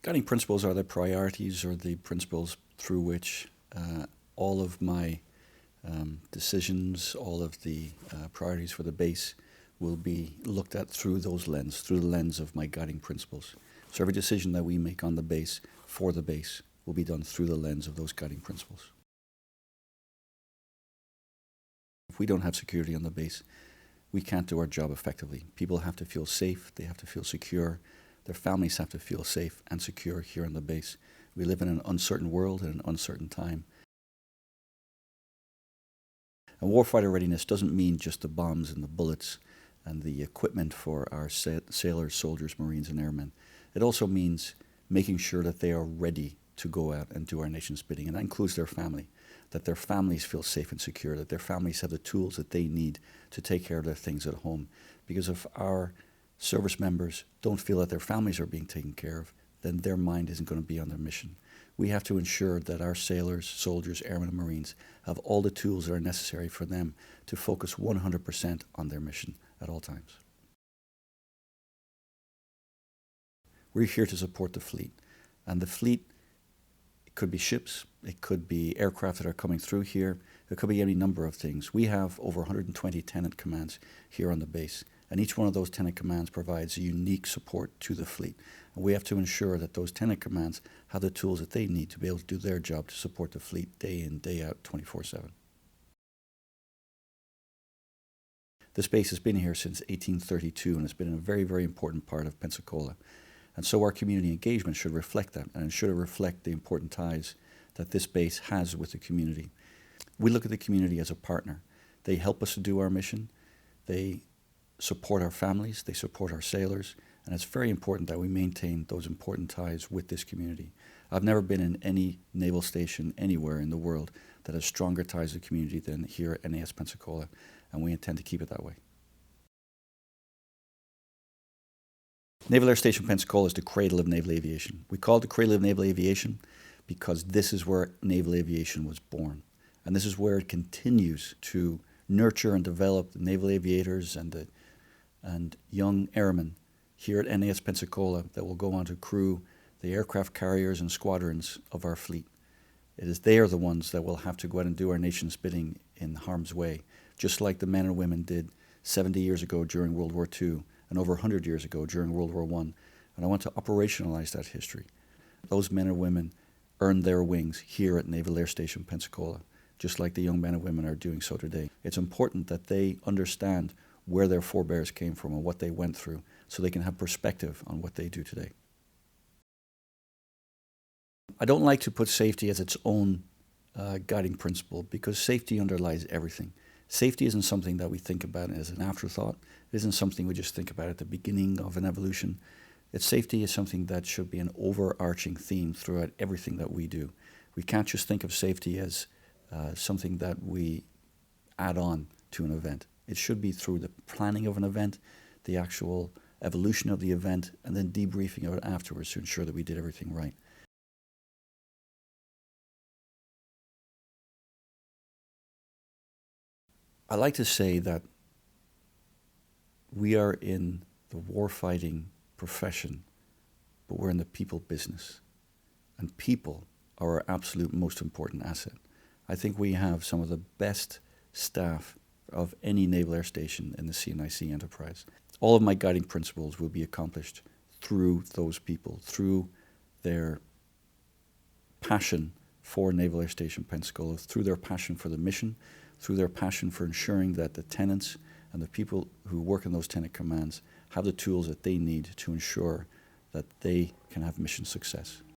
Guiding principles are the priorities or the principles through which all of my decisions, all of the priorities for the base will be looked at through those lens, through the lens of my guiding principles. So every decision that we make on the base, for the base, will be done through the lens of those guiding principles. If we don't have security on the base, we can't do our job effectively. People have to feel safe, they have to feel secure, their families have to feel safe and secure here on the base. We live in an uncertain world and an uncertain time. And warfighter readiness doesn't mean just the bombs and the bullets and the equipment for our sailors, soldiers, Marines, and airmen. It also means making sure that they are ready to go out and do our nation's bidding, and that includes their family, that their families feel safe and secure, that their families have the tools that they need to take care of their things at home. Because if our service members don't feel that their families are being taken care of, then their mind isn't going to be on their mission. We have to ensure that our sailors, soldiers, airmen, and Marines have all the tools that are necessary for them to focus 100% on their mission at all times. We're here to support the fleet, and the fleet, it could be ships, it could be aircraft that are coming through here, it could be any number of things. We have over 120 tenant commands here on the base, and each one of those tenant commands provides a unique support to the fleet. And we have to ensure that those tenant commands have the tools that they need to be able to do their job to support the fleet day in, day out, 24/7. This base has been here since 1832 and it's been a very, very important part of Pensacola. And so our community engagement should reflect that, and it should reflect the important ties that this base has with the community. We look at the community as a partner. They help us to do our mission. They support our families. They support our sailors. And it's very important that we maintain those important ties with this community. I've never been in any naval station anywhere in the world that has stronger ties to the community than here at NAS Pensacola, and we intend to keep it that way. Naval Air Station Pensacola is the cradle of naval aviation. We call it the cradle of naval aviation because this is where naval aviation was born. And this is where it continues to nurture and develop the naval aviators and young airmen here at NAS Pensacola that will go on to crew the aircraft carriers and squadrons of our fleet. It is they are the ones that will have to go out and do our nation's bidding in harm's way, just like the men and women did 70 years ago during World War II and over 100 years ago during World War I. And I want to operationalize that history. Those men and women earned their wings here at Naval Air Station Pensacola, just like the young men and women are doing so today. It's important that they understand where their forebears came from and what they went through so they can have perspective on what they do today. I don't like to put safety as its own guiding principle because safety underlies everything. Safety isn't something that we think about as an afterthought. It isn't something we just think about at the beginning of an evolution. Safety is something that should be an overarching theme throughout everything that we do. We can't just think of safety as something that we add on to an event. It should be through the planning of an event, the actual evolution of the event, and then debriefing of it afterwards to ensure that we did everything right. I like to say that we are in the warfighting profession, but we're in the people business. And people are our absolute most important asset. I think we have some of the best staff of any naval air station in the CNIC enterprise. All of my guiding principles will be accomplished through those people, through their passion for Naval Air Station Pensacola, through their passion for the mission, through their passion for ensuring that the tenants and the people who work in those tenant commands have the tools that they need to ensure that they can have mission success.